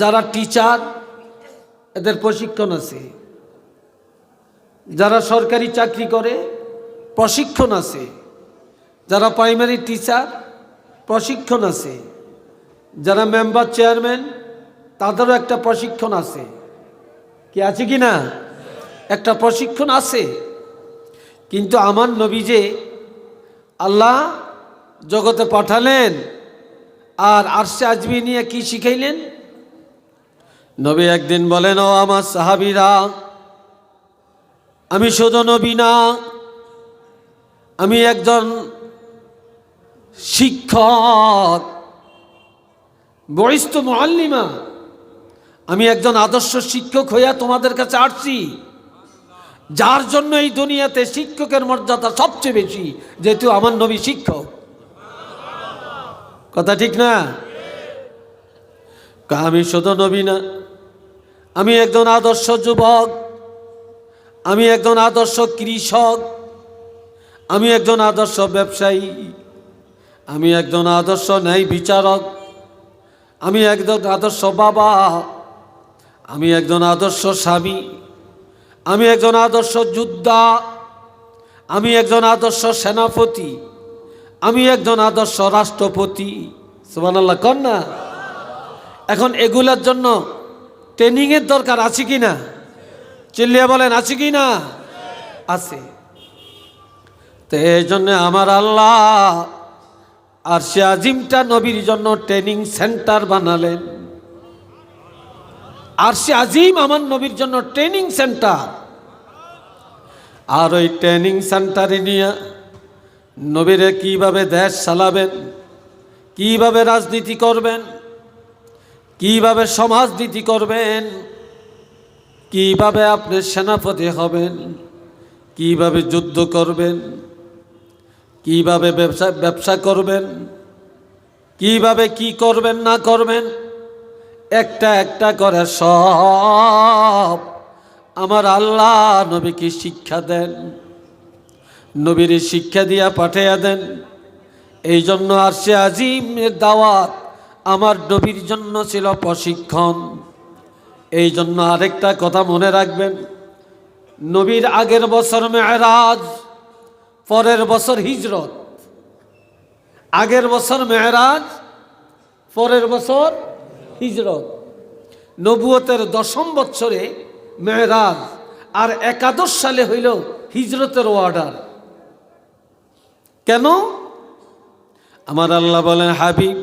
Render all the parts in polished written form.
যারা টিচার এদের প্রশিক্ষণ আছে, যারা সরকারি চাকরি করে প্রশিক্ষণ আছে, যারা প্রাইমারি টিচার প্রশিক্ষণ আছে, যারা মেম্বার চেয়ারম্যান তাদেরও একটা প্রশিক্ষণ আছে। কি আছে কি না? একটা প্রশিক্ষণ আছে। কিন্তু আমার নবী যে আল্লাহ জগতে পাঠালেন আর আরশে আজমি নিয়ে কি শিখাইলেন? নবী একদিন বলেন, ও আমার সাহাবীরা, আমি শুধু নবী না, আমি একজন শিক্ষক, বরিষ্ঠ মুআল্লিমা, আমি একজন আদর্শ শিক্ষক হইয়া তোমাদের কাছে আসছি, যার জন্য এই দুনিয়াতে শিক্ষকের মর্যাদা সবচেয়ে বেশি, যেহেতু আমার নবী শিক্ষক। কথা ঠিক না? আমি শুধু নবী না, আমি একজন আদর্শ যুবক, আমি একজন আদর্শ কৃষক, আমি একজন আদর্শ ব্যবসায়ী, আমি একজন আদর্শ ন্যায় বিচারক, আমি একজন আদর্শ বাবা, আমি একজন আদর্শ স্বামী, আমি একজন আদর্শ যোদ্ধা, আমি একজন আদর্শ সেনাপতি, আমি একজন আদর্শ রাষ্ট্রপতি। সুবহানাল্লাহ কন না? এখন এগুলোর জন্য ট্রেনিংয়ের দরকার আছে কি না? চিল্লিয়ে বলেন, আছে কি না? আছে। তো এই জন্য আমার আল্লাহ আরশে আজিমটা নবীর জন্য ট্রেনিং সেন্টার বানালেন। আরশে আজিম আমার নবীর জন্য ট্রেনিং সেন্টার। আর ওই ট্রেনিং সেন্টারে নিয়ে নবীরে কিভাবে দেশ চালাবেন, কিভাবে রাজনীতি করবেন, কিভাবে সমাজনীতি করবেন, কিভাবে আপনি সেনাপতি হবেন, কিভাবে যুদ্ধ করবেন, কিভাবে ব্যবসা করবেন, কিভাবে কি করবেন না করবেন, একটা একটা করে সব আমার আল্লাহ নবীকে শিক্ষা দেন, নবীর শিক্ষা দিয়া পাঠাইয়া দেন। এই জন্য আরশে আজিমের দাওয়াত আমার নবীর জন্য ছিল প্রশিক্ষণ। এই জন্য আরেকটা কথা মনে রাখবেন, নবীর আগের বছর মেরাজ, পরের বছর হিজরত। আগের বছর মেরাজ, পরের বছর হিজরত। নবুয়তের 10ম বছরে মেরাজ, আর 11 সালে হইল হিজরতের অর্ডার। কেন? আমার আল্লাহ বলেন, হাবিব,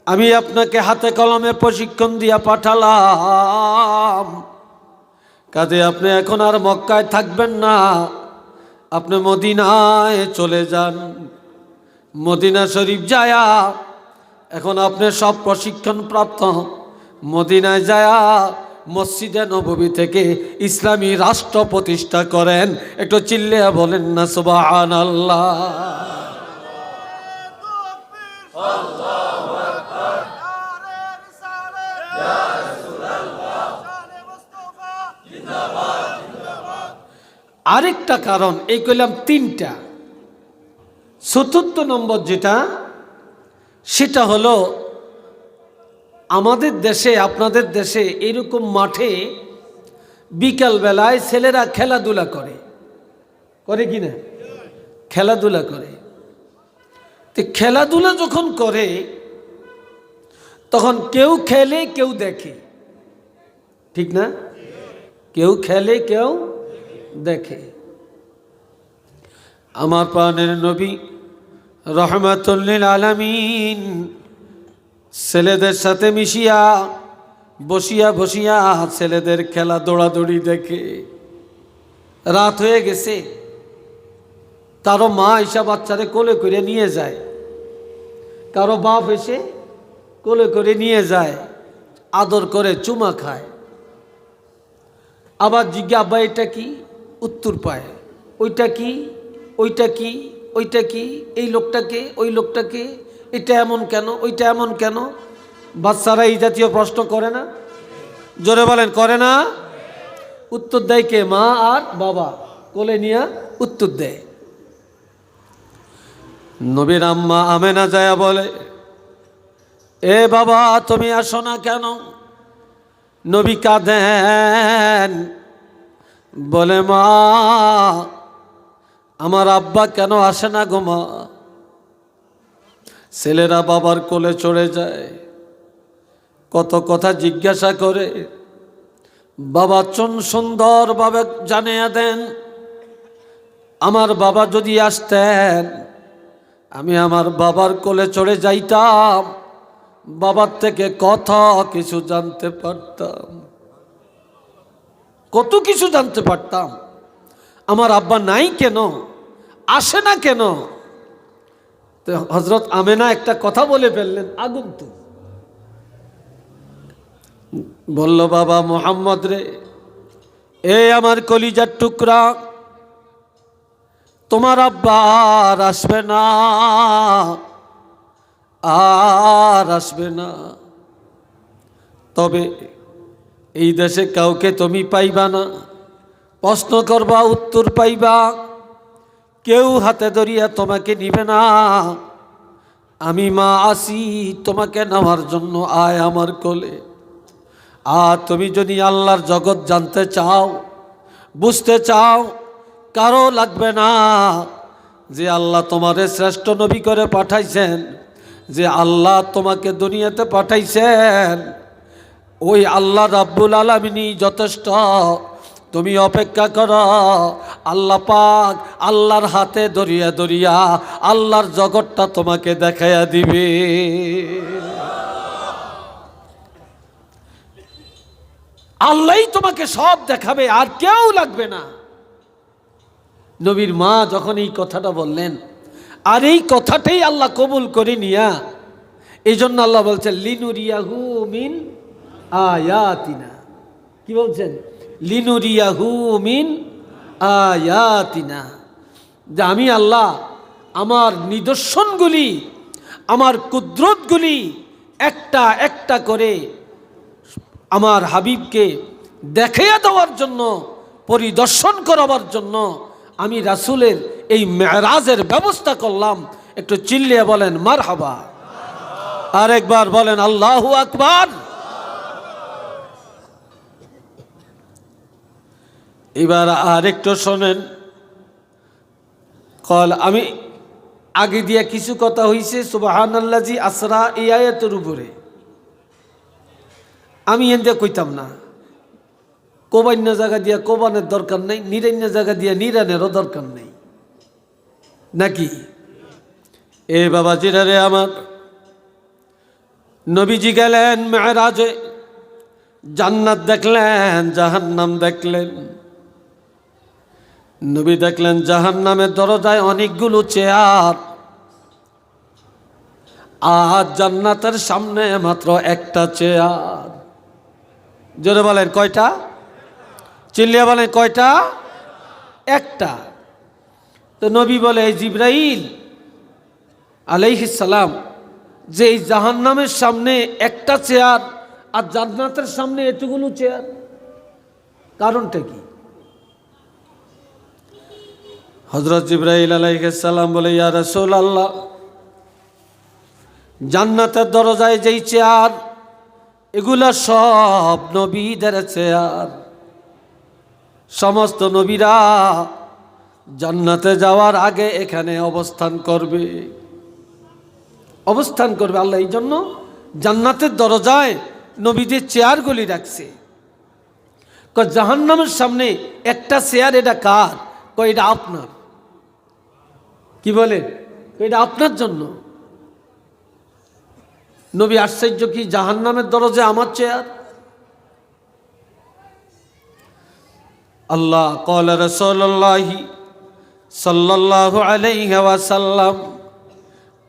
আমি আপনাকে হাতে কলমে প্রশিক্ষণ দিয়া পাঠালাম, কাজে আপনি এখন আর মক্কায় থাকবেন না, আপনি মদিনায় চলে যান। মদিনা শরীফ যায়া এখন আপনি সব প্রশিক্ষণ প্রাপ্ত মদিনায় যায়া মসজিদে নববী থেকে ইসলামী রাষ্ট্র প্রতিষ্ঠা করেন। একটু চিল্লিয়া বলেন না সুবহানাল্লাহ। আরেকটা কারণ, এই কইলাম 3টা। চতুর্থ নম্বর যেটা, সেটা হলো আমাদের দেশে, আপনাদের দেশে এরকম মাঠে বিকাল বেলায় ছেলেরা খেলাধুলা করে, করে কি না? খেলাধুলা করে। তো খেলাধুলা যখন করে তখন কেউ খেলে কেউ দেখে, ঠিক না? কেউ খেলে কেউ দেখে। আমার প্রাণের নবী রহমাতুল লিল আলামিন ছেলেদের সাথে মিশিয়া বসিয়া বসিয়া ছেলেদের খেলা দৌড়াদৌড়ি দেখে। রাত হয়ে গেছে, কারো মা এসে বাচ্চারে কোলে করে নিয়ে যায়, কারো বাপ এসে কোলে করে নিয়ে যায়, আদর করে চুমা খায়। আবার জিজ্ঞা, আব্বা এটা কি? উত্তর পায়, ওইটা কি, ওইটা কি, ওইটা কি, এই লোকটাকে, ওই লোকটাকে, এটা এমন কেন, ওইটা এমন কেন? বাচ্চারা এই জাতীয় প্রশ্ন করে না? জোরে বলেন, করে না? উত্তর দেয় কে? মা আর বাবা কোলে নিয়ে উত্তর দেয়। নবীর আম্মা আমেনা যায়া বলে, এ বাবা তুমি আসো না কেন? নবী কাঁদেন, বলে মা আমার আব্বা কেন আসে না গো মা? ছেলেরা বাবার কোলে চড়ে যায়, কত কথা জিজ্ঞাসা করে। বাবা সুন্দরভাবে জানিয়ে দেন, আমার বাবা যদি আসতেন আমি আমার বাবার কোলে চড়ে যাইতাম, বাবার থেকে কত কিছু জানতে পারতাম, কত কিছু জানতে পারতাম। আমার আব্বা নাই কেন, আসে না কেন? তো হযরত আমেনা একটা কথা বলে ফেললেন, আগন্তুক বলল, বাবা মুহাম্মদ রে, এ আমার কলিজার টুকরা, তোমার আব্বা আর আসবে না, আর আসবে না। তবে এই দেশে কাউকে তুমি পাইবা না, প্রশ্ন করবা উত্তর পাইবা, কেউ হাতে ধরিয়া তোমাকে নিবে না। আমি মা আসি তোমাকে নেওয়ার জন্য, আয় আমার কোলে। আর তুমি যদি আল্লাহর জগৎ জানতে চাও, বুঝতে চাও, কারো লাগবে না যে আল্লাহ তোমারে শ্রেষ্ঠ নবী করে পাঠাইছেন, যে আল্লাহ তোমাকে দুনিয়াতে পাঠাইছেন, ওই আল্লাহ রাব্বুল আলামিনই যথেষ্ট। তুমি অপেক্ষা করো, আল্লাহ পাক আল্লাহর হাতে ধরিয়া ধরিয়া আল্লাহর জগৎটা তোমাকে দেখাইয়া দিবে। আল্লাহই তোমাকে সব দেখাবে, আর কেউ লাগবে না। নবীর মা যখন এই কথাটা বললেন, আর এই কথাটাই আল্লাহ কবুল করে নিয়া, এই জন্য আল্লাহ বলছেন লিনুরিয়াহু মিন আয়াতিনা। কি বলছেন? লিনুরিয়াহু মিন আয়াতিনা, যে আমি আল্লাহ আমার নিদর্শনগুলি, আমার কুদরতগুলি একটা একটা করে আমার হাবিবকে দেখাইয়া দেওয়ার জন্য, পরিদর্শন করাবার জন্য আমি রাসূলের এই মেরাজের ব্যবস্থা করলাম। একটু চিল্লিয়ে বলেন মারহাবা, আর একবার বলেন আল্লাহু আকবার। এবার আর একটু শোনেন, আমি আগে দিয়া কিছু কথা হইছে সুবহানাল্লাজি আসরা এই আয়াতের উপরে, আমি এনতে কইতাম না। কোবান্য জায়গা দিয়া কোবানের দরকার নেই, নিরান্য জায়গা দিয়া নিরানেরও দরকার নেই, নাকি? এ বাবা জিরারে আমার, নবীজি গেলেন মেরাজে, জান্নাত দেখলেন, জাহান্নাম দেখলেন। নবী দেখলেন জাহান্নামের দরজায় অনেকগুলো চেয়ার, আর জান্নাতের সামনে মাত্র একটা চেয়ার। জোরে বলেন কয়টা? চিল্লিয়া বলেন কয়টা? একটা। তো নবী বলে, জিবরাইল আলাইহিস সালাম, যে এই জাহান্নামের সামনে একটা চেয়ার আর জান্নাতের সামনে এতগুলো চেয়ার, কারণটা কি? হযরত জিবরাইল আলাইহিস সালাম বলে, ইয়া রাসূলুল্লাহ, জান্নাতের দরজায় যেই চেয়ার, এগুলা সব নবীদের চেয়ার। সমস্ত নবীরা জান্নাতে যাওয়ার আগে এখানে অবস্থান করবে, অবস্থান করবে। আল্লাহ এই জন্য জান্নাতের দরজায় নবীদের চেয়ারগুলি রাখছে। জাহান্নামের সামনে একটা চেয়ার, এটা কার? এটা আপনার। কি বলেন? এটা আপনার জন্য। নবী আশ্চর্য, কি জাহান্নামের দরজায় আমার চেয়ার? আল্লাহ ক্বালা রাসূলুল্লাহি সাল্লাল্লাহু আলাইহি ওয়াসাল্লাম,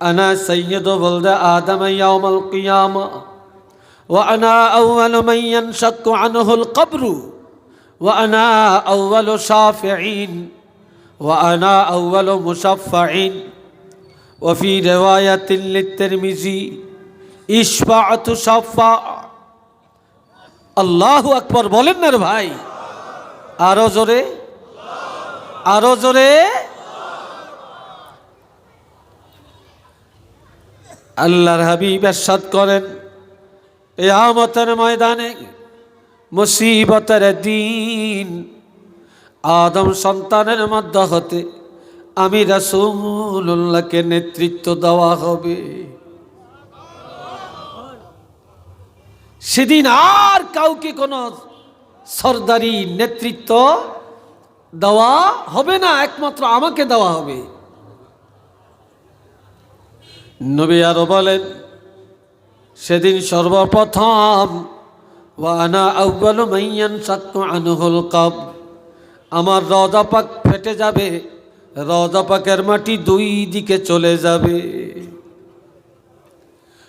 আনা সাইয়্যিদু ওয়ালদি আদম ইয়াওমাল কিয়ামা ওয়া আনা আউওয়ালু মান ইয়ানশাক্কু আনহুল কবরু ওয়া আনা আউওয়ালু শাফিঈন ওয়া আনা আউওয়ালু মুশাফফাঈন ওয়া ফি রিওয়ায়াতিন লিত-তিরমিজি ইশফাআতু শাফা। আল্লাহু আকবার বলেন না রে ভাই, আরো জোরে, আরো জোরে। আল্লাহর হাবিব ইরশাদ করেন, কিয়ামতের ময়দানে মুসিবতের দিন আদম সন্তানের মধ্য হতে আমি রাসূলুল্লাহকে নেতৃত্ব দেওয়া হবে। সেদিন আর কাউকে কোনো সরদারি নেতৃত্ব দেওয়া হবে না, একমাত্র আমাকে দেওয়া হবে। নবী আরো বলেন, সেদিন সর্বপ্রথম ওয়া আনা আউয়ালু মান ইয়ানশাক্কু আনহুল কবর, আমার রওজা পাক ফেটে যাবে, রওজা পাকের মাটি দুই দিকে চলে যাবে।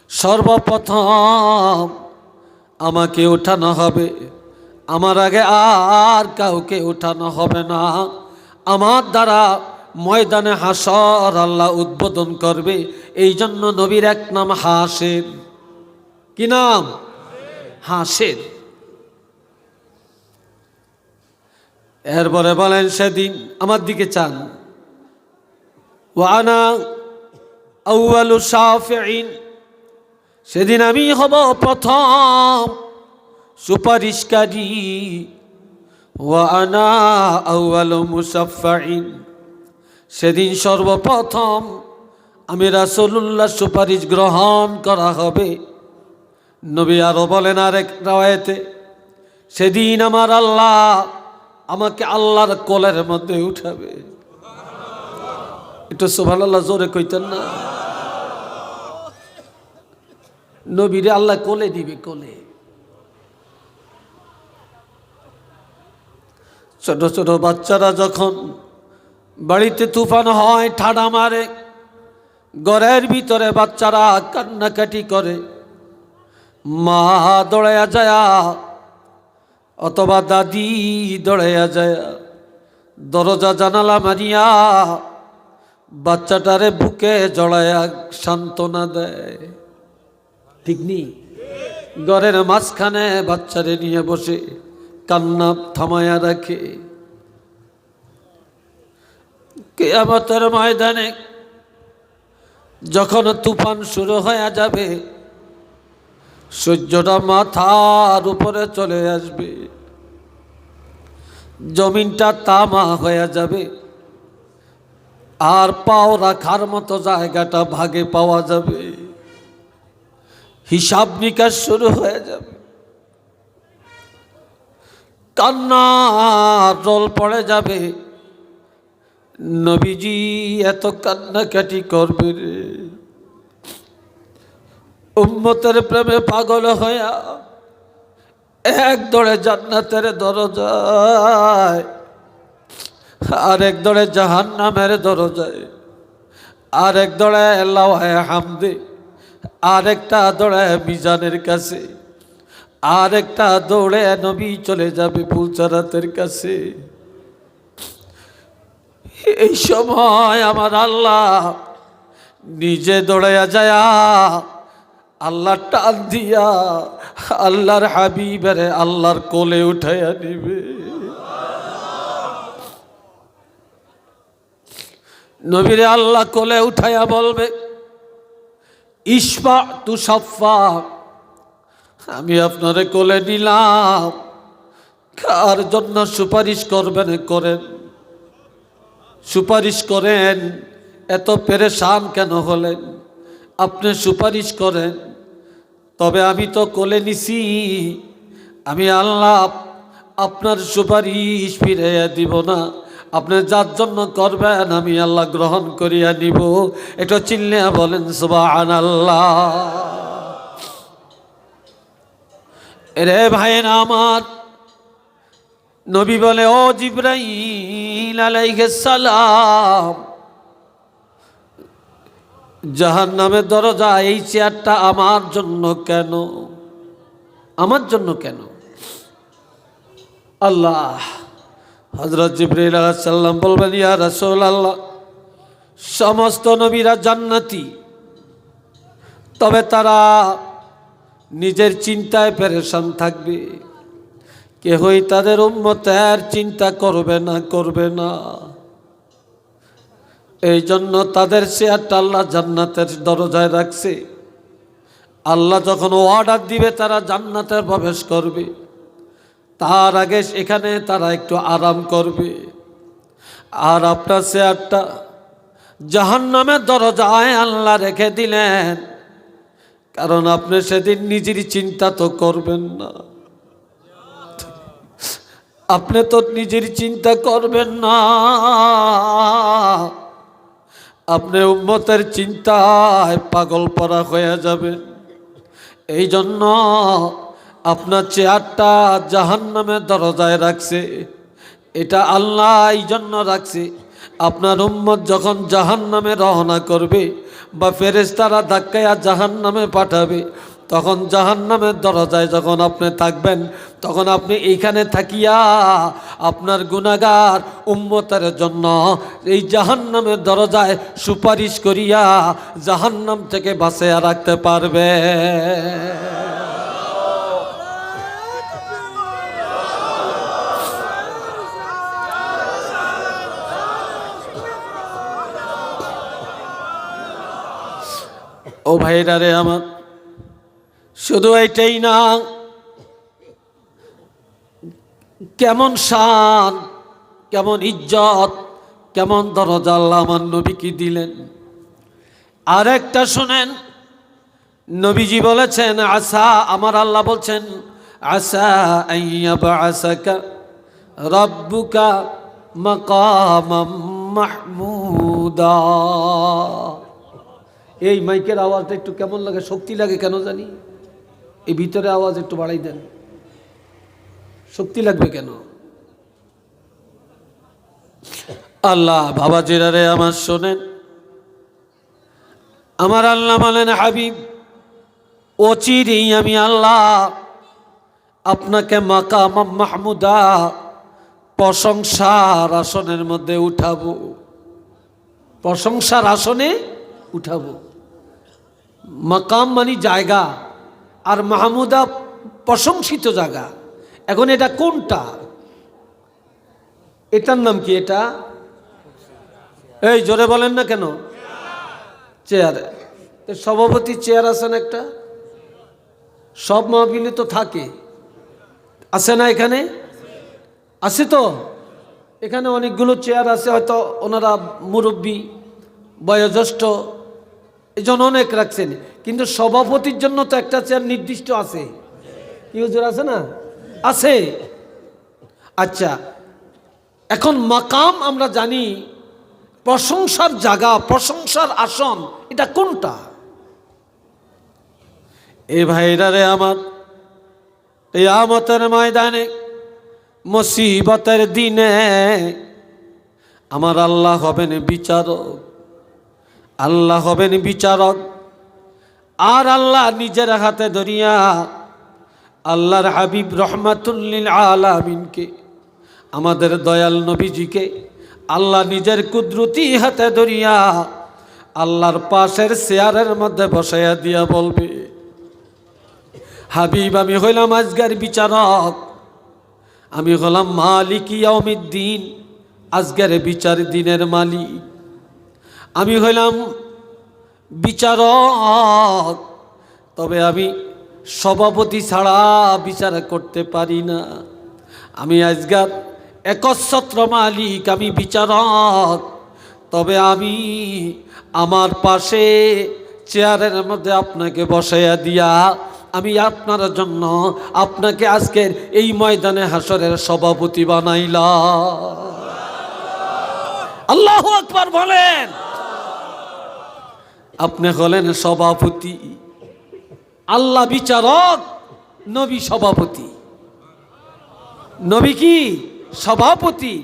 সর্বপ্রথম আমাকে উঠানো হবে, আমার আগে আর কাউকে উঠানো হবে না। আমার দ্বারা ময়দানে হাসর আল্লাহ উদ্বোধন করবে। এই জন্য নবীর এক নাম হাসের। কি নাম? হাসের। এরপরে বলেন, সেদিন আমার দিকে চান, ওয়া আনা আউয়ালু শাফিঈন, সেদিন আমি হব প্রথম সুপারিশকারী। ওয়া আনা আউয়ালু মুশাফফাঈন, সেদিন সর্বপ্রথম আমি রাসূলুল্লাহ সুপারিশ গ্রহণ করা হবে। নবী আরো বলেন আরেক রাওয়ায়াতে, সেদিন আমার আল্লাহ আমাকে আল্লাহর কোলের মধ্যে উঠাবে। একটু সুবহানাল্লাহ জোরে কইতেন না? নবীরে আল্লাহ কোলে দিবে, কোলে। ছোট ছোট বাচ্চারা যখন বাড়িতে তুফান হয়, ঠাডা মারে, ঘরের ভিতরে বাচ্চারা কান্নাকাটি করে, মা দৌড়াইয়া যায় অথবা দাদি দৌড়াইয়া যায়, দরজা জানালা মারিয়া বাচ্চাটারে বুকে জড়াইয়া সান্ত্বনা দেয়। ঠিক নেই? ঘরের মাঝখানে বাচ্চারে নিয়ে বসে কান্না থামায়া রাখে। কিয়ামতের ময়দানে যখন তুফান শুরু হয়ে যাবে, সূর্যটা মাথার উপরে চলে আসবে, জমিনটা তামা হয়ে যাবে, আর পাও রাখার মতো জায়গাটা ভাগে পাওয়া যাবে, হিসাব নিকাশ শুরু হয়ে যাবে, কান্নার রোল পড়ে যাবে। নবীজি এত কান্নাকাটি করবে রে, উম্মতের প্রেমে পাগল হইয়া এক দৌড়ে জান্নাতের দরজায়, আরেক দৌড়ে জাহান্নামের দরজায়, আরেক দৌড়ে লাওহে হামদে, আরেকটা দৌড়ে মিজানের কাছে, আরেকটা দৌড়ে নবী চলে যাবে ফুলচারাতের কাছে। এই সময় আমার আল্লাহ নিজে দৌড়াইয়া যায়, আল্লাহ টান দিয়া আল্লাহর হাবিবের আল্লাহর কোলে উঠাইয়া নিবে। নবীরে আল্লাহ কোলে উঠাইয়া বলবে, ইশফা তুশাফা, আমি আপনারে কোলে নিলাম, কার জন্য সুপারিশ করবেন করেন, সুপারিশ করেন। এত পেরেশান কেন হলেন? আপনি সুপারিশ করেন। তবে আমি তো কোলে নিছি, আমি আল্লাহ আপনার সুপারিশ ফিরাইয়া দিব না। আপনি যার জন্য করবেন আমি আল্লাহ গ্রহণ করিয়া নিব। এটা চিল্লিয়া বলেন সুবহানাল্লাহ। রে ভাইয়েরা আমার, নবী বলে, ও জিবরাইল আলাইহিস সালাম, জাহান্নামের দরজা এই চেয়ারটা আমার জন্য কেন? আমার জন্য কেন? আল্লাহ হযরত জিবরাইল আলাইহিস সালাম বলবেন, ইয়া রাসূলুল্লাহ, সমস্ত নবীরা জান্নাতি, তবে তারা নিজের চিন্তায় পেরেশান থাকবে, কেহই তাদের উম্মতের চিন্তা করবে না। এই জন্য তাদের চেয়ারটা আল্লাহ জান্নাতের দরজায় রাখছে। আল্লাহ যখন অর্ডার দিবে তারা জান্নাতে প্রবেশ করবে, তার আগে এখানে তারা একটু আরাম করবে। আর আপনার চেয়ারটা জাহান্নামের দরজায় আল্লাহ রেখে দিলেন, কারণ আপনি সেদিন নিজের চিন্তা তো করবেন না। আপনি তো নিজের চিন্তা করবেন না, আপনি উম্মতের চিন্তায় পাগল পরা হয়ে যাবেন। এই জন্য আপনার চেয়ারটা জাহান্নামের দরজায় রাখছে। এটা আল্লাহ এই জন্য রাখছে, আপনার উম্মত যখন জাহান্নামে রওনা করবে বা ফেরেশতারা ধাক্কায়া জাহান্নামে পাঠাবে, তখন জাহান্নামের দরজায় যখন আপনি থাকবেন, তখন আপনি এইখানে থাকিয়া আপনার গুনাহগার উম্মতের জন্য এই জাহান্নামের দরজায় সুপারিশ করিয়া জাহান্নাম থেকে বাঁচিয়ে রাখতে পারবে। ও ভাইরা রে আমার, শুধু এইটাই না, কেমন শান, কেমন ইজ্জত, কেমন দরজা আল্লাহ আমার নবীকে দিলেন। আর একটা শোনেন, নবীজি বলেছেন আসা, আমার আল্লাহ বলছেন আসা আইয়াবআসাকা রাব্বুকা মাকামাম মাহমুদা। এই মাইকের আওয়াজটা একটু কেমন লাগে, শক্তি লাগে কেন জানি। এই ভিতরে আওয়াজ একটু বাড়াই দেন, শক্তি লাগবে কেন। আল্লাহ বাবাজিরা রে আমার শোনেন, আমার আল্লাহ বলেন হাবিব অচিরেই আমি আল্লাহ আপনাকে মাকাম মাহমুদা প্রশংসার আসনের মধ্যে উঠাবো, প্রশংসার আসনে উঠাবো। মাকাম মানে জায়গা, আর মাহমুদা প্রশংসিত জায়গা। এখন এটা কোনটা, এটার নাম কি? এটা এই জোরে বলেন না কেন? চেয়ার। সভাপতি চেয়ার আছেন একটা, সব মাহফিলে তো থাকে, আছে না? এখানে আছে তো, এখানে অনেকগুলো চেয়ার আছে, হয়তো ওনারা মুরব্বী বয়োজ্যেষ্ঠ এই জন্য অনেক রাখছেন, কিন্তু সভাপতির জন্য তো একটা চেয়ার নির্দিষ্ট আছে। কি হুজুর আছে না? আছে। আচ্ছা, এখন মাকাম আমরা জানি প্রশংসার জায়গা, প্রশংসার আসন, এটা কোনটা? এই ভাইরা রে আমার, এই কিয়ামতের ময়দানে মুসিবতের দিনে আমার আল্লাহ হবেন বিচারক, আল্লাহ হবেন বিচারক। আর আল্লাহ নিজের হাতে ধরিয়া আল্লাহর হাবিব রহমাতুল্লিল আলামিনকে, আমাদের দয়াল নবীজিকে আল্লাহ নিজের কুদরতি হাতে ধরিয়া আল্লাহর পাশের চেয়ারের মধ্যে বসাইয়া দিয়া বলবে, হাবিব আমি হইলাম আজকের বিচারক, আমি হলাম মালিক ইয়াউমিদ্দিন, আজকের বিচার দিনের মালিক, আমি হইলাম বিচারক। তবে আমি সভাপতি ছাড়া বিচার করতে পারি না, আমি আজকের একচ্ছত্র মালিক, আমি বিচারক। তবে আমি আমার পাশে চেয়ারের মধ্যে আপনাকে বসাইয়া দিয়া আমি আপনার জন্য আপনাকে আজকের এই ময়দানে হাসরের সভাপতি বানাইলাম। আল্লাহু আকবার বলেন। আপনি হলেন সভাপতি, আল্লাহ বিচারক, নবী সভাপতি। নবী কি? সভাপতি।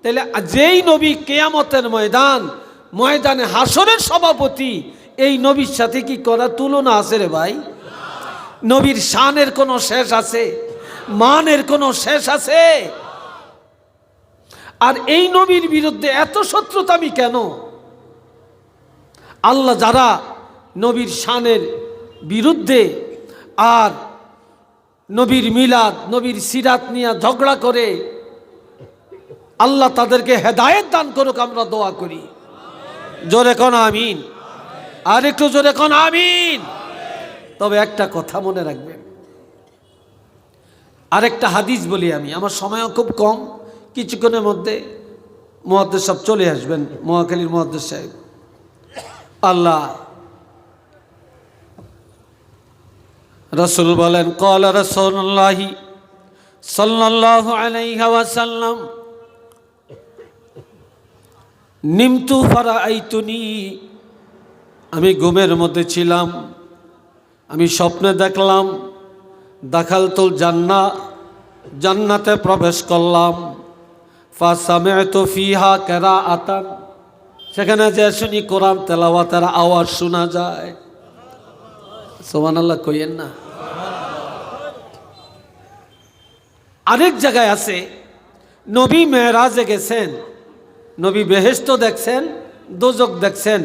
তাহলে যেই নবী কিয়ামতের ময়দানে হাসরের সভাপতি, এই নবীর সাথে কি করার তুলনা আছে রে ভাই? নবীর শানের কোনো শেষ আছে? মানের কোনো শেষ আছে? আর এই নবীর বিরুদ্ধে এত শত্রুতা আমি কেন? আল্লাহ যারা নবীর শানের বিরুদ্ধে আর নবীর মিলাদ, নবীর সিরাত নিয়ে ঝগড়া করে, আল্লাহ তাদেরকে হেদায়েত দান করুক, আমরা দোয়া করি। জোরে কোন আমিন, আর একটু জোরে কোন আমিন। তবে একটা কথা মনে রাখবেন, আরেকটা হাদিস বলি আমি, আমার সময়ও খুব কম, কিছুক্ষণের মধ্যে মুহাদ্দিস সাহেব চলে আসবেন, মহাখালীর মুহাদ্দিস সাহেব। আল্লাহ রাসূল বলেন, ক্বালা রাসূলুল্লাহি সাল্লাল্লাহু আলাইহি ওয়াসাল্লাম, নিমতু ফারাআইতুনি, আমি ঘুমের মধ্যে ছিলাম, আমি স্বপ্নে দেখলাম, দাখালতুল জান্নাহ, জান্নাতে প্রবেশ করলাম, ফাসামি'তু ফিহা কিরাআতান, সেখানে যে শুনি কোরআন তেলাওয়াতের আওয়াজ শোনা যায়। সুবহানাল্লাহ কইেন না। আরেক জায়গায় আছে, নবী মেরাজে গেছেন, নবী বেহেশত দেখছেন, দোজখ দেখছেন।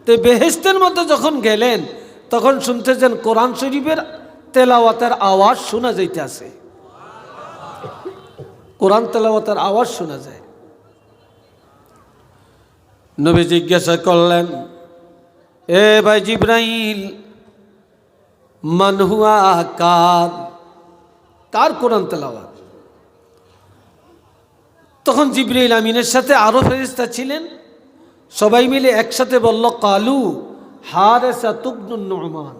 তো বেহেশতের মধ্যে যখন গেলেন তখন শুনতেছেন কোরআন শরীফের তেলাওয়াতের আওয়াজ শোনা যাইতে আছে, কোরআন তেলাওয়াতের আওয়াজ শোনা যায়। নবী জিজ্ঞাসা করলেন, এ ভাই জিবরাইল, মান হুয়া, কার কোরআন তেলাওয়াত? তখন জিবরাইল আমিনের সাথে আরো ফেরেশতা ছিলেন, সবাই মিলে একসাথে বলল, কালু হারেসা তুবনুন নুমান,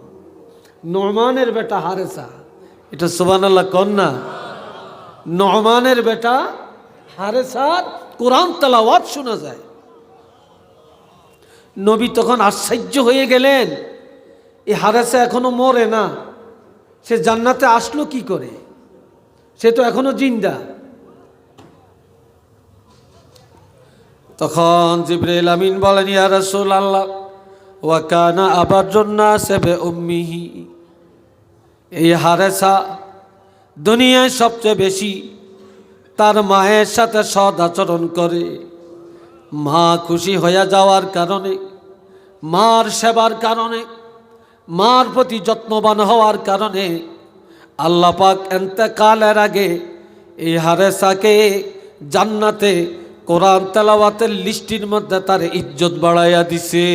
নুমানের বেটা হারেসা। এটা সুবহানাল্লাহ কোন না? নুমানের বেটা হারেসার কোরআন তেলাওয়াত শোনা যায়। নবী তখন আশ্চর্য হয়ে গেলেন, এই হারেসা এখনো মরে না, সে জান্নাতে আসলো কি করে? সে তো এখনো জিন্দা। তখন জিবরাইল আমিন বলেন, ইয়া রাসূলুল্লাহ, ওয়া কানা আবারুন নাস বিউম্মিহি, এই হারেসা দুনিয়ায় সবচেয়ে বেশি তার মায়ের সাথে সৎ আচরণ করে। মা খুশি হয়ে যাওয়ার কারণে, মার সেবার কারণে, মার প্রতি যত্নবান হওয়ার কারণে আল্লাহ পাক ইন্তেকালের আগে এই হারেসাকে জান্নাতে কোরআন তেলাওয়াতের লিস্টির মধ্যে তার ইজ্জত বাড়াইয়া দিছে।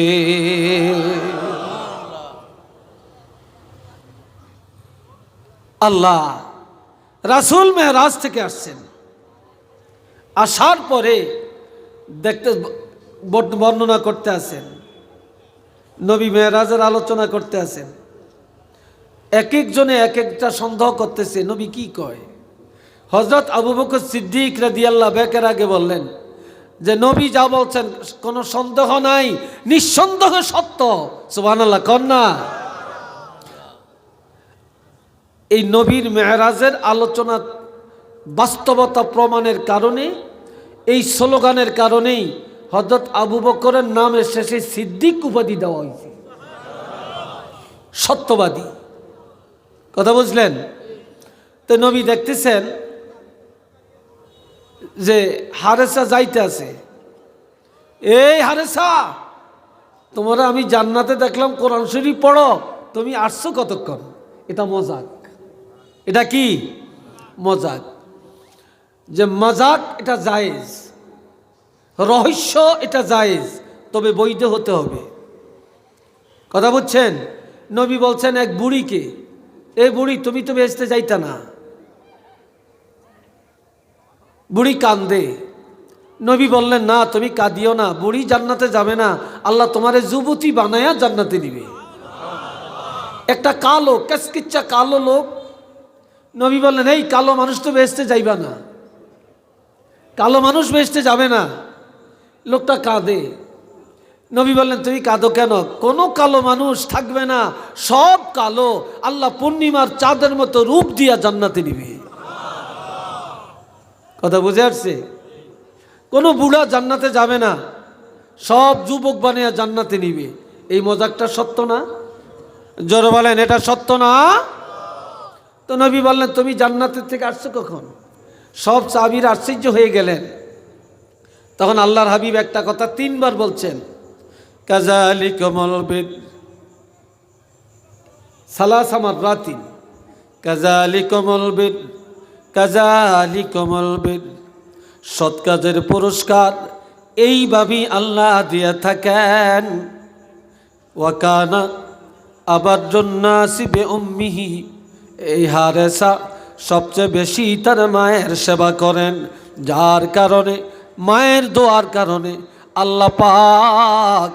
আল্লাহ রাসূল মেরাজ থেকে আসছেন, আসার পরে দেখতে বর্ণনা করতে আছেন, নবী মেরাজের আলোচনা করতে আছেন। এক একজনে এক একটা সন্দেহ করতেছে, নবী কি কয়। হযরত আবু বকর সিদ্দিক রাদিয়াল্লাহু বেকের আগে বললেন যে নবী যা বলছেন কোনো সন্দেহ নাই, নিঃসন্দেহে সত্য। সুবহানাল্লাহ কোন না? এই নবীর মেরাজের আলোচনা বাস্তবতা প্রমাণের কারণে, এই স্লোগানের কারণেই হযরত আবু বকরের নামের শেষে সিদ্দিক উপাধি দেওয়া হয়েছে, সত্যবাদী। কথা বুঝলেন? তো নবী দেখতেছেন যে হারেসা যাইতে আছে, এই হারেসা, তোমরা আমি জান্নাতে দেখলাম কোরআন শরীফ পড়ো, তুমি আসছো কতক্ষণ? এটা মজাক। এটা কি মজাক? যে মজাক এটা জায়েজ, রহস্য এটা জায়েজ, তবে বৈধ হতে হবে। কথা বুঝছেন? নবী বলছেন এক বুড়িকে, এই বুড়ি তুমি তো বেহেশতে যাইতা না। বুড়ি কান্দে, নবী বললেন না তুমি কাঁদিও না, বুড়ি জান্নাতে যাবে না, আল্লাহ তোমারে যুবতী বানায়া জান্নাতে দিবে। একটা কালো কেসকিচ্ছা কালো লোক, নবী বললেন এই কালো মানুষ তো বেহেশতে যাইবা না, কালো মানুষ বেহেশতে যাবে না। লোকটা কাঁদে, নবী বললেন তুমি কাঁদো কেন? কোনো কালো মানুষ থাকবে না, সব কালো, আল্লাহ পূর্ণিমার চাঁদের মতো রূপ দিয়া জান্নাতে নিবে। কথা বুঝে আসছে? কোনো বুড়া জান্নাতে যাবে না, সব যুবক বানিয়ে জান্নাতে নিবে। এই মজাকটা সত্য না? জোরে বলেন এটা সত্য না? তো নবী বললেন তুমি জান্নাতের থেকে আসছো কখন? সব সাহাবীরা আশ্চর্য হয়ে গেলেন। তখন আল্লাহর হাবিব একটা কথা তিনবার বলছেন, কাযালিকুমুল বির সালাসা মাররাতিন, কাযালিকুমুল বির, কাযালিকুমুল বির, সৎ কাজের পুরস্কার এইভাবেই আল্লাহ দিয়ে থাকেন। ওয়া কানা আবাদুন্নাসি বিউম্মিহি, এই হারেসা সবচেয়ে বেশি তার মায়ের সেবা করেন, যার কারণে মায়ের দোয়ার কারণে আল্লাহ পাক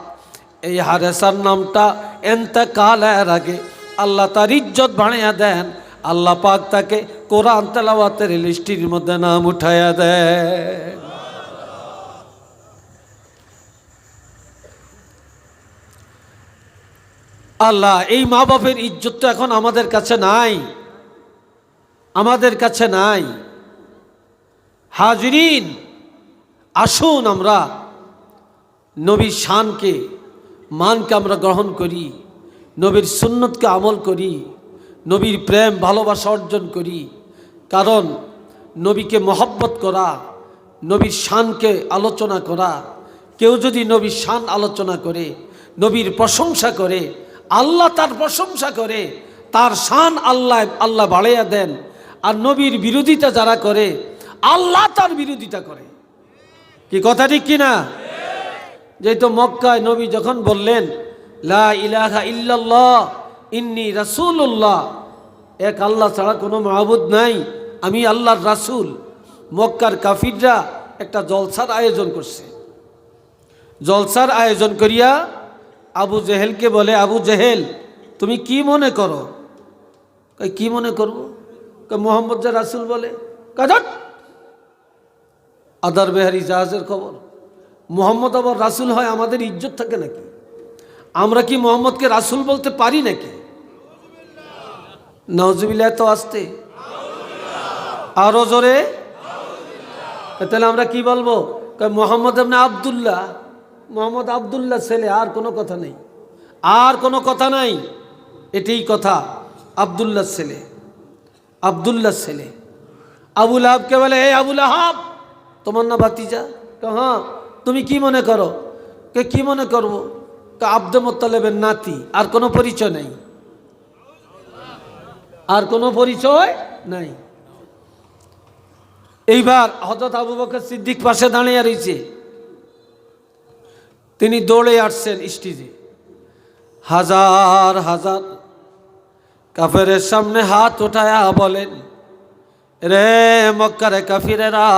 এই হারেসার নামটা এন্তেকালের আগে আল্লাহ তার ইজ্জত বাড়াইয়া দেন। আল্লাহ পাক তাকে কোরআন তেলাওয়াতের লিস্টির মধ্যে নাম উঠাইয়া দেন। আল্লাহ, এই মা বাপের ইজ্জত তো এখন আমাদের কাছে নাই, আমাদের কাছে নাই। হাজিরিন, আসুন আমরা নবীর শানকে মানকে আমরা গ্রহণ করি, নবীর সুন্নতকে আমল করি, নবীর প্রেম ভালোবাসা অর্জন করি। কারণ নবীকে মহব্বত করা, নবীর শানকে আলোচনা করা, কেউ যদি নবীর শান আলোচনা করে, নবীর প্রশংসা করে, আল্লাহ তার প্রশংসা করে, তার শান আল্লাহ বাড়াইয়া দেন। আর নবীর বিরোধিতা যারা করে, আল্লাহ তার বিরোধিতা করে। কি কথা ঠিক কিনা? যেহেতু মক্কায় নবী যখন বললেন লা ইলাহা ইল্লাল্লাহ ইন্নী রাসূলুল্লাহ, এক আল্লাহ ছাড়া কোনো মাবুদ নাই, আমি আল্লাহর রাসূল, মক্কার কাফিররা একটা জলসার আয়োজন করছে। জলসার আয়োজন করিয়া আবু জেহেলকে বলে, আবু জেহেল তুমি কি মনে করো? কি মনে করবো? মোহাম্মদ যে রাসূল বলে। আদার বেহারি জাহাজের খবর, মোহাম্মদ আবার রাসূল হয়, আমাদের ইজ্জত থাকে নাকি? আমরা কি মোহাম্মদকে রাসূল বলতে পারি নাকি? নাউজুবিল্লাহ। তো আসতে আরো জোরে, তাহলে আমরা কি বলবো? মোহাম্মদ ইবনে আব্দুল্লাহ, মোহাম্মদ আব্দুল্লাহ ছেলে, আর কোনো কথা নেই, আর কোনো কথা নাই, এটাই কথা। আব্দুল্লাহ ছেলে, আব্দুল্লাহ ছেলে। আবু লাহাবকে বলে, এই আবু লাহাব তোমার না ভাতিজা? হ্যাঁ। তুমি কি মনে করো? কি মনে করবো? আব্দুল মুত্তালিবের নাতি, আর কোনো পরিচয় নাই, আর কোনো পরিচয় নাই। এইবার হযরত আবু বকর সিদ্দিক পাশে দাঁড়িয়ে রয়েছে, তিনি দৌড়ে আসছেন স্টেজে। হাজার হাজার কাফেরের সামনে হাত উঠায়া বলেন, রে মক্কার কাফিরেরা,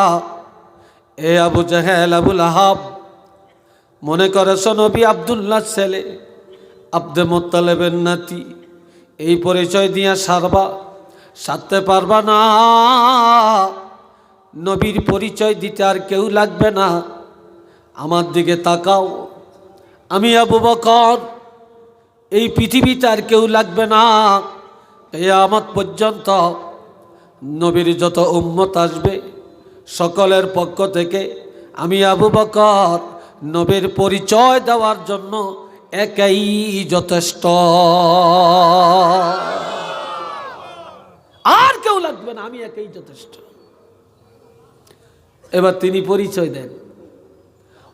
এ আবু জেহেল, আবু লাহাব, মনে করেছ নবী আব্দুল্লাহ ছেলে, আব্দুল মুত্তালিবের নাতি, এই পরিচয় দিয়া সারতে পারবা না। নবীর পরিচয় দিতে আর কেউ লাগবে না। আমার দিকে তাকাও, আমি আবু বকর, এই পৃথিবীতে আর কেউ লাগবে না। কিয়ামত পর্যন্ত নবীর যত উম্মত আসবে, সকলের পক্ষ থেকে আমি আবু বকর নবীর পরিচয় দেওয়ার জন্য একাই যথেষ্ট, আর কেউ লাগবে না, আমি একাই যথেষ্ট। এবার তিনি পরিচয় দেন,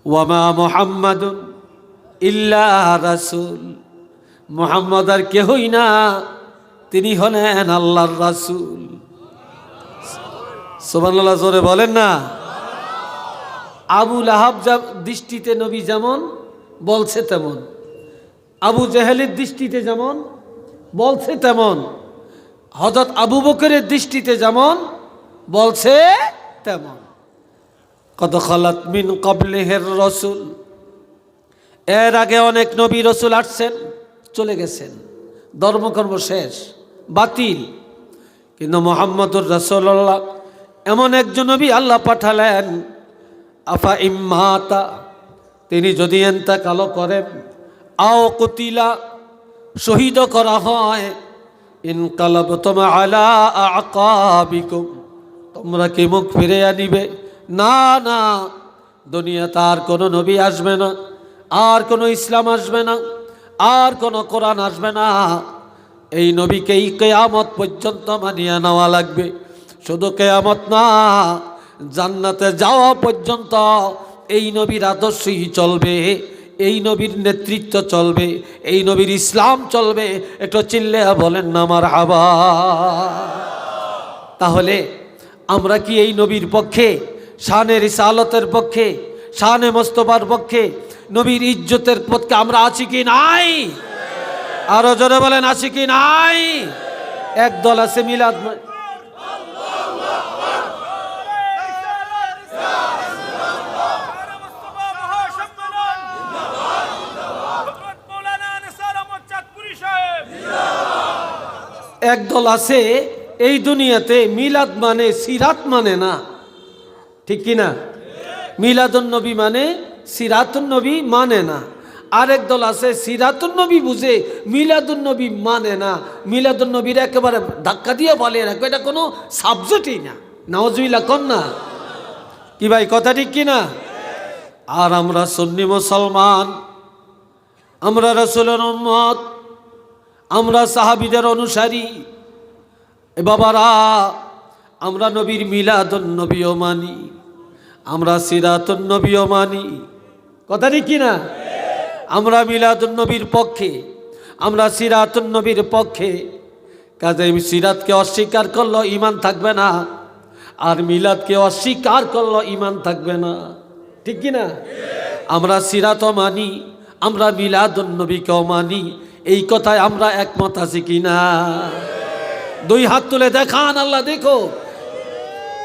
ওয়ামা মুহাম্মাদুন ইল্লা রাসূল, মুহাম্মদ আর কেহই না, তিনি হলেন আল্লাহর রাসূল। সুবহানাল্লাহ, জোরে বলেন না। আবু লাহাব দৃষ্টিতে নবী যেমন বলছে তেমন, আবু জেহেলের দৃষ্টিতে যেমন বলছে তেমন, হযরত আবু বকরের দৃষ্টিতে যেমন বলছে তেমন। কদ খালাত মিন ক্বাবলিহির রাসূল, এর আগে অনেক নবী রাসূল আসছেন, চলে গেছেন, ধর্মকর্ম শেষ, বাতিল। কিন্তু মুহাম্মদুর রাসূলুল্লাহ এমন একজন নবী আল্লাহ পাঠালেন, আফা ইম্মাতা, তিনি যদি ইন্তেকাল করেন, আও কুতিলা, শহীদ করা হয়, ইনকালাবতুম আলা আকাবিকুম, তোমরা কি মুখ ফিরে আনিবে? না না, দুনিয়াতে আর কোনো নবী আসবে না, আর কোনো ইসলাম আসবে না, আর কোনো কোরআন আসবে না। এই নবীকেই কিয়ামত পর্যন্ত মানিয়ে নেওয়া লাগবে। শুধু কিয়ামত না, জান্নাতে যাওয়া পর্যন্ত এই নবীর আদর্শই চলবে, এই নবীর নেতৃত্ব চলবে, এই নবীর ইসলাম চলবে। একটু চিল্লে বলেন না মারহাবা। তাহলে আমরা কি এই নবীর পক্ষে, শানে রিসালতের পক্ষে, শানে মোস্তফার পক্ষে, নবীর ইজ্জতের পক্ষে আমরা আছি কি নাই? আরো জোরে বলেন আছে কি নাই? একদল আছে মিলাদ একদল আছে এই দুনিয়াতে মিলাদ মানে সিরাত মানে না, ঠিক কি না? মিলাদুন নবী মানে সিরাতুন নবী মানে না। আরেক দল আছে সিরাতুন নবী বুঝে মিলাদুন নবী মানে না, মিলাদুন নবীর একেবারে ধাক্কা দিয়ে বলে রাখবে এটা কোনো সাবজেক্টই না। নাউজুবিল্লাহ কন না কি ভাই, কথা ঠিক কি না? আর আমরা সুন্নি মুসলমান, আমরা রাসূলের উম্মত, আমরা সাহাবীদের অনুসারী। এ বাবারা, আমরা নবীর মিলাদুন নবীও মানি, আমরা সিরাতুন নবীও মানি, কথা ঠিক কি না? আমরা মিলাদুন নবীর পক্ষে, আমরা সিরাতুন নবীর পক্ষে। কাজে সিরাতকে অস্বীকার করলো ঈমান থাকবে না, আর মিলাদকে অস্বীকার করলো ঈমান থাকবে না, ঠিক কি না? আমরা সিরাতও মানি, আমরা মিলাদুন নবীকেও মানি, এই কথায় আমরা একমত আছি কি না? দুই হাত তুলে দেখান, আল্লাহ দেখো,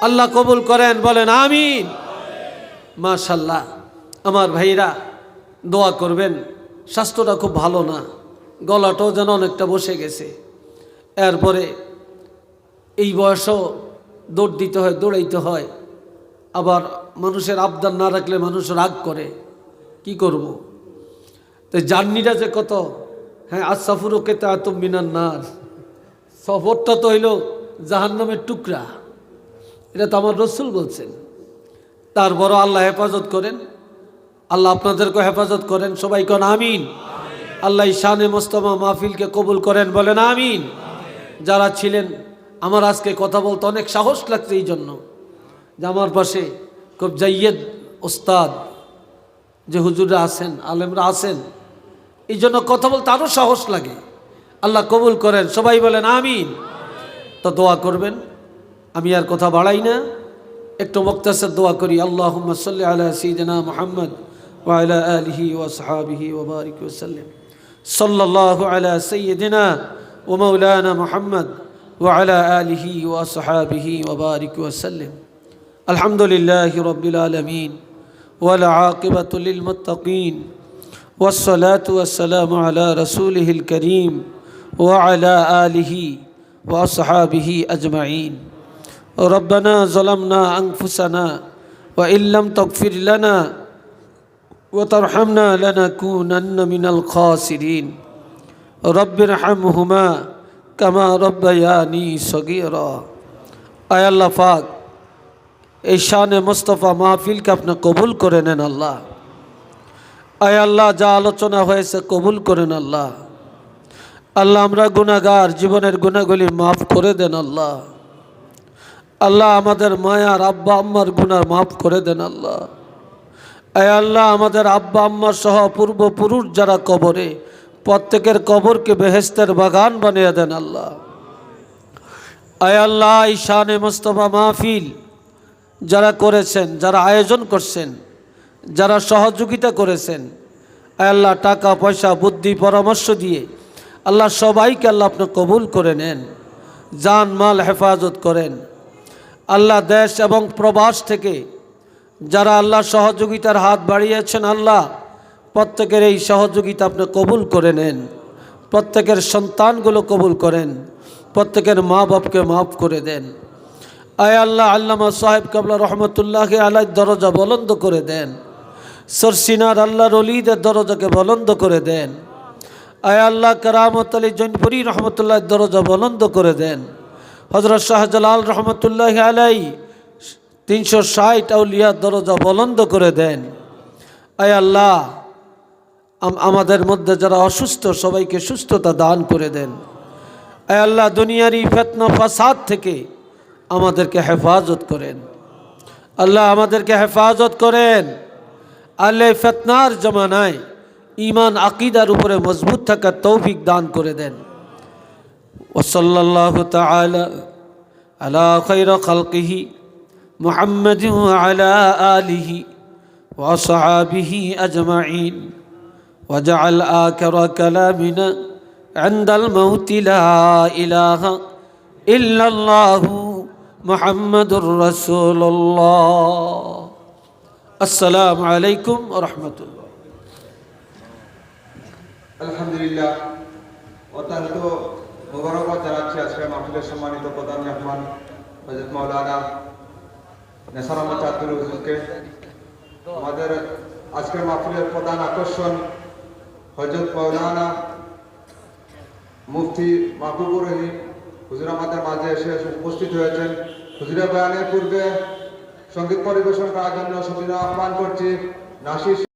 আল্লাহ কবুল করেন, বলেন আমিন। মাশাআল্লাহ। আমার ভাইরা দোয়া করবেন, স্বাস্থ্যটা খুব ভালো না, গলাটাও যেন অনেকটা বসে গেছে। এরপরে এই বয়সও দৌড় দিতে হয়, দৌড়াইতে হয়, আবার মানুষের আবদার না রাখলে মানুষ রাগ করে, কি করব? তো জার্নিটা যে কত, হ্যাঁ আসাফুরও কেতে আতম মিনান নার, সফরটা তো হইল জাহান্নামের টুকরা, এটা তো আমার রসুল বলছেন। তারপরও আল্লাহ হেফাজত করেন, আল্লাহ আপনাদেরকে হেফাজত করেন, সবাই কোন আমিন। আল্লাহ শানে মোস্তফা মাহফিলকে কবুল করেন, বলেন আমিন। যারা ছিলেন, আমার আজকে কথা বলতে অনেক সাহস লাগছে এই জন্য যে আমার পাশে খুব জাইয়েদ ওস্তাদ যে হুজুররা আছেন, আলেমরা আছেন, এই জন্য কথা বলতে আরও সাহস লাগে। আল্লাহ কবুল করেন, সবাই বলেন আমিন। তো দোয়া করবেন, আমি আর কথা বাড়াই না, একটু মুক্তাসার দোয়া করি। আল্লাহুম্মা সাল্লি আলা সাইয়্যিদিনা মুহাম্মদ ওয়া আলা আলিহি ওয়া সাহবিহি ওয়া বারিক ওয়া সাল্লিম। সাল্লাল্লাহু আলা সাইয়্যিদিনা ওয়া মাওলানা মুহাম্মদ ওয়া আলা আলিহি ওয়া সাহবিহি ওয়া বারিক ওয়া সাল্লিম। আলহামদুলিল্লাহি রাব্বিল আলামিন ওয়াল আকিবাতু লিল মুত্তাকিন ওয়াস সালাতু ওয়াস সালামু আলা রাসূলিহিল কারীম ওয়া আলা আলিহি ওয়া সাহবিহি আজমাইন। ربنا ظلمنا أنفسنا وإن لم تغفر لنا وترحمنا لنكونن من الخاسرين رب ارحمهما كما ربياني صغيرا। আয় আল্লাহ পাক, এই শানে মুস্তাফা মাহফিলকে আপনি কবুল করে নেন আল্লাহ। আয় আল্লাহ, যা আলোচনা হয়েছে কবুল করেন আল্লাহ। আল্লাহ, আমরা গুনাহগার, জীবনের গুনাহগুলি মাফ করে দেন আল্লাহ। আল্লাহ, আমাদের মায়ার আব্বা আম্মার গুনাহ মাফ করে দেন আল্লাহ। আয় আল্লাহ, আমাদের আব্বা আম্মা সহ পূর্বপুরুষ যারা কবরে, প্রত্যেকের কবরকে বেহেশতের বাগান বানিয়ে দেন আল্লাহ। আয় আল্লাহ, এই শানে মুস্তাফা মাহফিল যারা করেছেন, যারা আয়োজন করছেন, যারা সহযোগিতা করেছেন, আয় আল্লাহ, টাকা পয়সা বুদ্ধি পরামর্শ দিয়ে আল্লাহ সবাইকে আল্লাহ আপনি কবুল করে নেন, জান মাল হেফাজত করেন আল্লাহ। দেশ এবং প্রবাস থেকে যারা আল্লাহ সহযোগিতার হাত বাড়িয়েছেন, আল্লাহ প্রত্যেকের এই সহযোগিতা আপনি কবুল করে নেন, প্রত্যেকের সন্তানগুলো কবুল করেন, প্রত্যেকের মা বাপকে মাফ করে দেন। আয় আল্লাহ, আল্লামা সাহেব কাবলা রহমতুল্লাহ আলাইহির দরজা বুলন্দ করে দেন, সরসিনার আল্লাহর ওলিদের দরজাকে বুলন্দ করে দেন। আয় আল্লাহ, কারামত আলী জৈনপুরী রহমতুল্লাহ দরজা বুলন্দ করে দেন। হযরত শাহজালাল রহমতুল্লাহ আলাইহি 360 আউলিয়ার দরজা বুলন্দ করে দেন। আয় আল্লাহ, আমাদের মধ্যে যারা অসুস্থ সবাইকে সুস্থতা দান করে দেন। আয় আল্লাহ, দুনিয়ার এই ফিতনা ফাসাদ থেকে আমাদেরকে হেফাজত করেন আল্লাহ, আমাদেরকে হেফাজত করেন আল্লাহ। ফিতনার জামানায় ঈমান আকীদার উপরে মজবুত থাকার তৌফিক দান করে দেন। ওয়াসাল্লাল্লাহু তাআলা আলা খায়রি খালকিহি মুহাম্মাদিন ওয়া আলা আলিহি ওয়া আসহাবিহি আজমাইন ওয়া জাআল আখিরা কালামিনা عند الموت لا إله إلا الله محمد رسول الله السلام عليكم ورحمة الله আলহামদুলিল্লাহ অত্যন্ত মোবারকবাদ জানাচ্ছি আজকে মাহফিলের সম্মানিত প্রধান মেহমান হযরত মাওলানা নেসার আহমদ চাঁদপুর হুজুরকে। আমাদের আজকের মাহফিলের প্রধান আকর্ষণ হযরত মাওলানা মুফতি মাহবুবুর রহিম হুজুর আমাদের মাঝে এসে উপস্থিত হয়েছেন। হুজুরের বয়ানের পূর্বে সঙ্গীত পরিবেশন করার জন্য সবিনয় আহ্বান করছি নাসির